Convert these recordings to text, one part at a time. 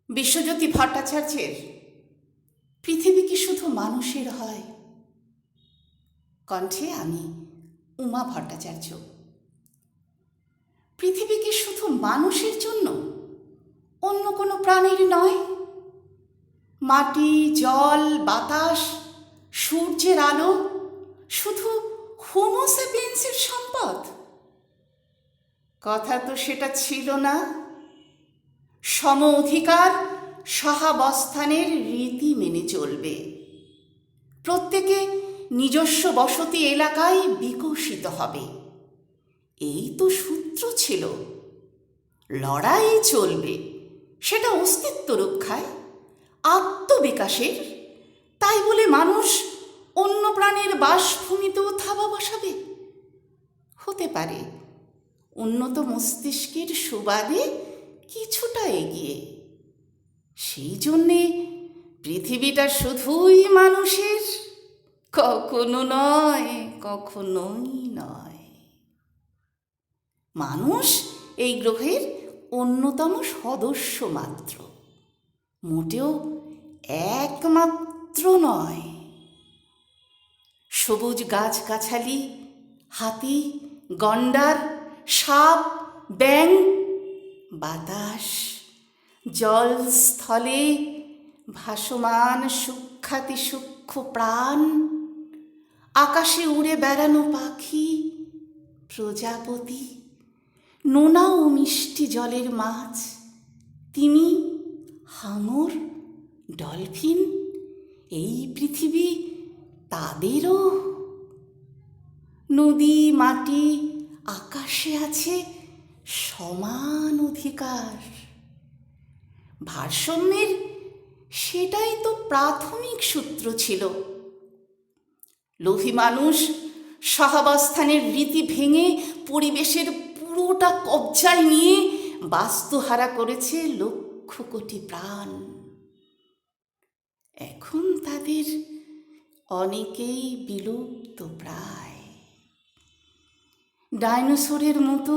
বিশ্বজ্যোতি ভট্টাচার্যের পৃথিবী কি শুধু মানুষের হয়? কণ্ঠে আমি উমা ভট্টাচার্য। পৃথিবী কি শুধু মানুষের জন্য, অন্য কোনো প্রাণীর নয়? মাটি, জল, বাতাস, সূর্যের আলো শুধু হোমো স্যাপিয়েন্সের সম্পদ? কথা তো সেটা ছিল না। সম অধিকার, সহাবস্থানের রীতি মেনে চলবে। প্রত্যেকে নিজস্ব বসতি এলাকায় বিকশিত হবে, এই তো সূত্র ছিল। লড়াই চলবে, সেটা অস্তিত্ব রক্ষায়, আত্মবিকাশের। তাই বলে মানুষ অন্য প্রাণীর বাসভূমিতেও থাবা বসাবে? হতে পারে উন্নত মস্তিষ্কের সুবাদে কিছুটা এগিয়ে। সেই জন্যে পৃথিবীটা শুধুই মানুষের? কখনো নয়, কখনোই নয়। মানুষ এই গ্রহের অন্যতম সদস্য মাত্র, মোটেও একমাত্র নয়। সবুজ গাছগাছালি, হাতি, গন্ডার, সাপ, ব্যাঙ, বাতাস, জল, স্থলে ভাসমান সূক্ষাতি সূক্ষ্ম প্রাণ, আকাশে উড়ে বেড়ানো পাখি, প্রজাপতি, নোনা ও মিষ্টি জলের মাছ, তিমি, হাঙর, ডলফিন, এই পৃথিবী তাদেরও। নদী, মাটি, আকাশে আছে সমান অধিকার। ভারসাম্যের সেটাই তো প্রাথমিক সূত্র ছিল। লোভী মানুষ সহাবস্থানের রীতি ভেঙে পরিবেশের পুরোটা কবজায় নিয়ে বাস্তুহারা করেছে লক্ষ কোটি প্রাণ। এখন তাদের অনেকেই বিলুপ্ত প্রায়। ডাইনোসরের মতো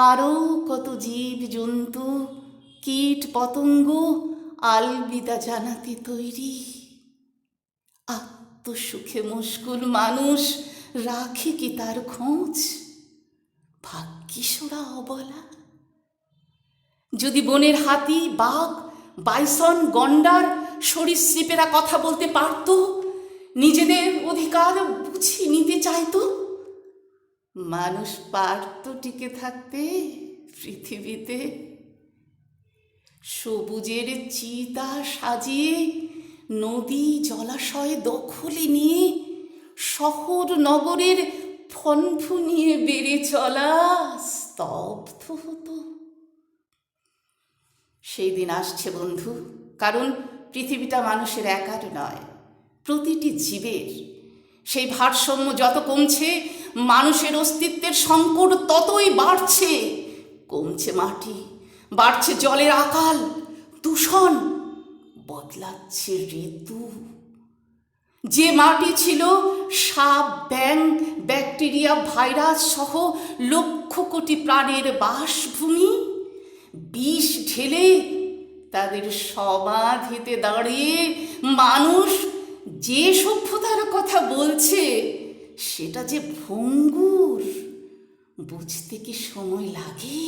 আরও কত জীব জন্তু, কীট পতঙ্গ আলবিদা জানাতে তৈরি। আত্মসুখে মশগুল মানুষ রাখে কি তার খোঁজ? ভাগ্যিসরা অবলা। যদি বনের হাতি, বাঘ, বাইসন, গন্ডার, সরীসৃপেরা কথা বলতে পারত, নিজেদের অধিকার বুঝিয়ে নিতে চাইতো, মানুষ পারত টিকে থাকতে পৃথিবীতে। সবুজের চিতা সাজিয়ে নদী জলাশয় দখলে নিয়ে শহর নগরের ফনফুনিয়ে বেড়ে চলা স্তব্ধ হতো। সেই দিন আসছে বন্ধু, কারণ পৃথিবীটা মানুষের একার নয়, প্রতিটি জীবের। সেই ভারসাম্য যত কমছে, মানুষের অস্তিত্বের সংকট ততই বাড়ছে। কমছে মাটি, বাড়ছে জলের আকাল, দূষণ, বদলাচ্ছে ঋতু। যে মাটি ছিল সাপ, ব্যাঙ, ব্যাকটেরিয়া, ভাইরাস সহ লক্ষ কোটি প্রাণের বাসভূমি, বিষ ঢেলে তাদের সমাধিতে দাঁড়িয়ে মানুষ যে সভ্যতার কথা বলছে, সেটা যে ভঙ্গুর, বুঝতে কি সময় লাগে?